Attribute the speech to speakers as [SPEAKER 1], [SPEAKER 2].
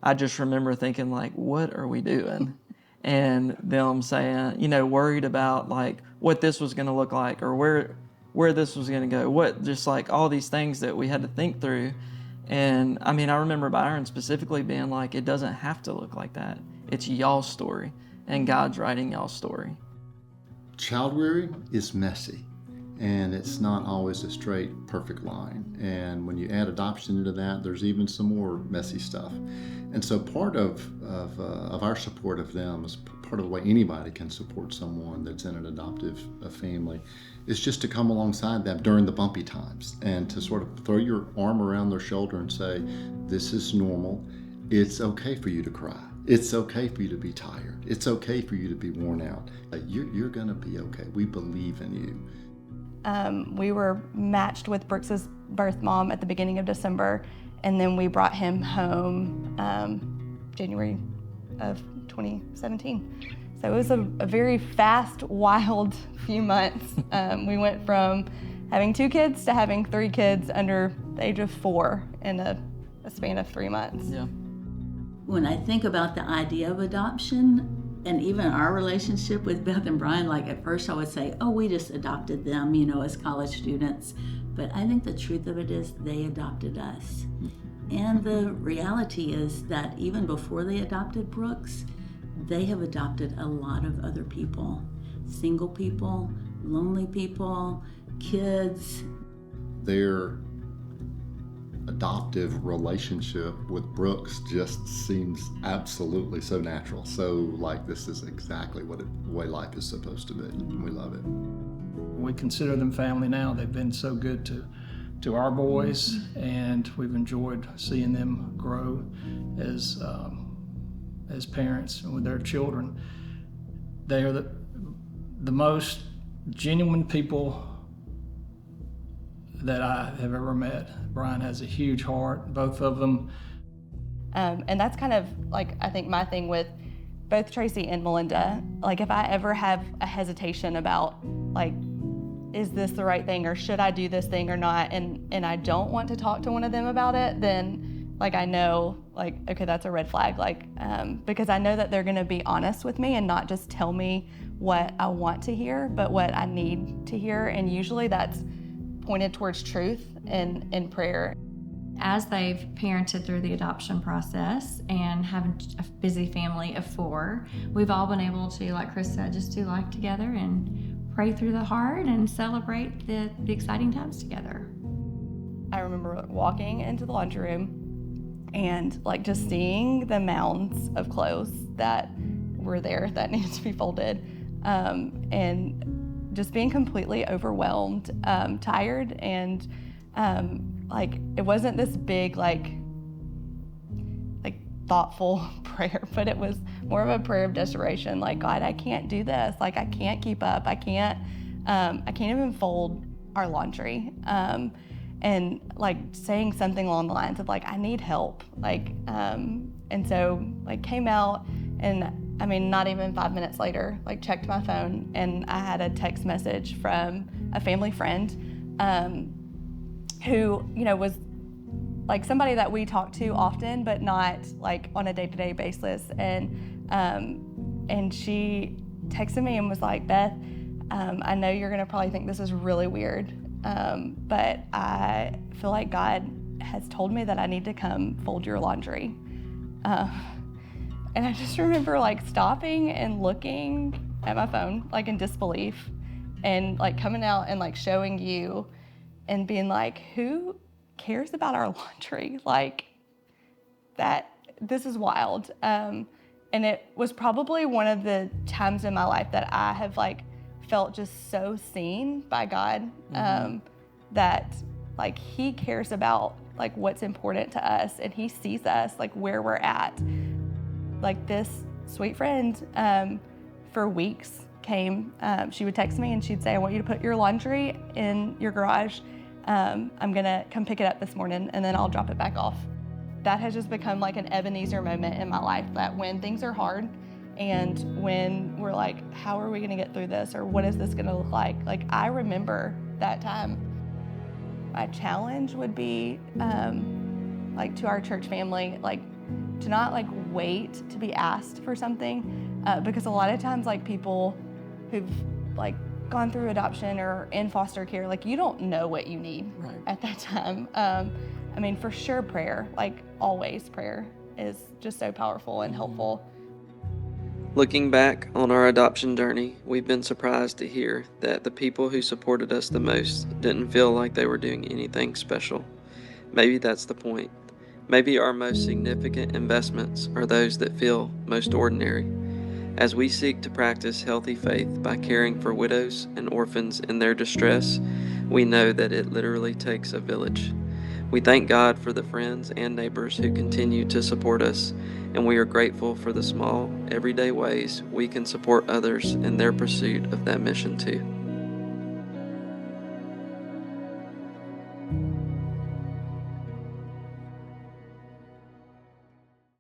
[SPEAKER 1] I just remember thinking, like, what are we doing? And them saying, worried about like what this was going to look like, or where this was going to go, just like all these things that we had to think through. And I mean, I remember Byron specifically being like, it doesn't have to look like that. It's y'all's story, and God's writing y'all's story.
[SPEAKER 2] Child rearing is messy, and it's not always a straight, perfect line. And when you add adoption into that, there's even some more messy stuff. And so part of our support of them, is part of the way anybody can support someone that's in an adoptive family, is just to come alongside them during the bumpy times and to sort of throw your arm around their shoulder and say, this is normal. It's okay for you to cry. It's okay for you to be tired. It's okay for you to be worn out. You're going to be okay. We believe in you.
[SPEAKER 3] We were matched with Brooks's birth mom at the beginning of December, and then we brought him home January of 2017. So it was a very fast, wild few months. We went from having 2 kids to having 3 kids under the age of 4 in a span of 3 months.
[SPEAKER 1] Yeah.
[SPEAKER 4] When I think about the idea of adoption and even our relationship with Beth and Brian, like at first I would say, oh, we just adopted them, as college students. But I think the truth of it is they adopted us. And the reality is that even before they adopted Brooks, they have adopted a lot of other people. Single people, lonely people, kids.
[SPEAKER 2] Their adoptive relationship with Brooks just seems absolutely so natural. So like this is exactly the way life is supposed to be. We love it.
[SPEAKER 5] We consider them family now. They've been so good to our boys, and we've enjoyed seeing them grow as parents and with their children. They are the most genuine people that I have ever met. Brian has a huge heart, both of them.
[SPEAKER 3] And that's kind of like, I think my thing with both Tracy and Melinda. Like if I ever have a hesitation about like, is this the right thing, or should I do this thing or not, and I don't want to talk to one of them about it, then like I know, like, okay, that's a red flag, like, because I know that they're gonna be honest with me and not just tell me what I want to hear, but what I need to hear, and usually that's pointed towards truth and prayer.
[SPEAKER 6] As they've parented through the adoption process and having a busy family of 4, we've all been able to, like Chris said, just do life together and pray through the hard and celebrate the exciting times together.
[SPEAKER 3] I remember walking into the laundry room and like just seeing the mounds of clothes that were there that needed to be folded, and just being completely overwhelmed, tired, and like it wasn't this big like thoughtful prayer, but it was more of a prayer of desperation. Like, God, I can't do this. Like, I can't keep up. I can't even fold our laundry. And like saying something along the lines of like, I need help. Like, and so like came out, and I mean, not even 5 minutes later, like checked my phone, and I had a text message from a family friend, who, was like somebody that we talk to often, but not like on a day-to-day basis. And she texted me and was like, Beth, I know you're gonna probably think this is really weird, but I feel like God has told me that I need to come fold your laundry. And I just remember like stopping and looking at my phone, like in disbelief, and like coming out and like showing you and being like, who cares about our laundry? Like that, this is wild. And it was probably one of the times in my life that I have like felt just so seen by God, that like he cares about like what's important to us, and he sees us like where we're at. Like this sweet friend, for weeks came, she would text me and she'd say, I want you to put your laundry in your garage. I'm gonna come pick it up this morning and then I'll drop it back off. That has just become like an Ebenezer moment in my life, that when things are hard and when we're like, how are we gonna get through this, or what is this gonna look like I remember that time. My challenge would be, like to our church family, like to not like wait to be asked for something, because a lot of times like people who've like gone through adoption or in foster care, like you don't know what you need
[SPEAKER 1] Right.
[SPEAKER 3] at that time. I mean, for sure prayer, like always prayer is just so powerful and helpful.
[SPEAKER 1] Looking back on our adoption journey, we've been surprised to hear that the people who supported us the most didn't feel like they were doing anything special. Maybe that's the point. Maybe our most significant investments are those that feel most ordinary. As we seek to practice healthy faith by caring for widows and orphans in their distress, we know that it literally takes a village. We thank God for the friends and neighbors who continue to support us, and we are grateful for the small, everyday ways we can support others in their pursuit of that mission too.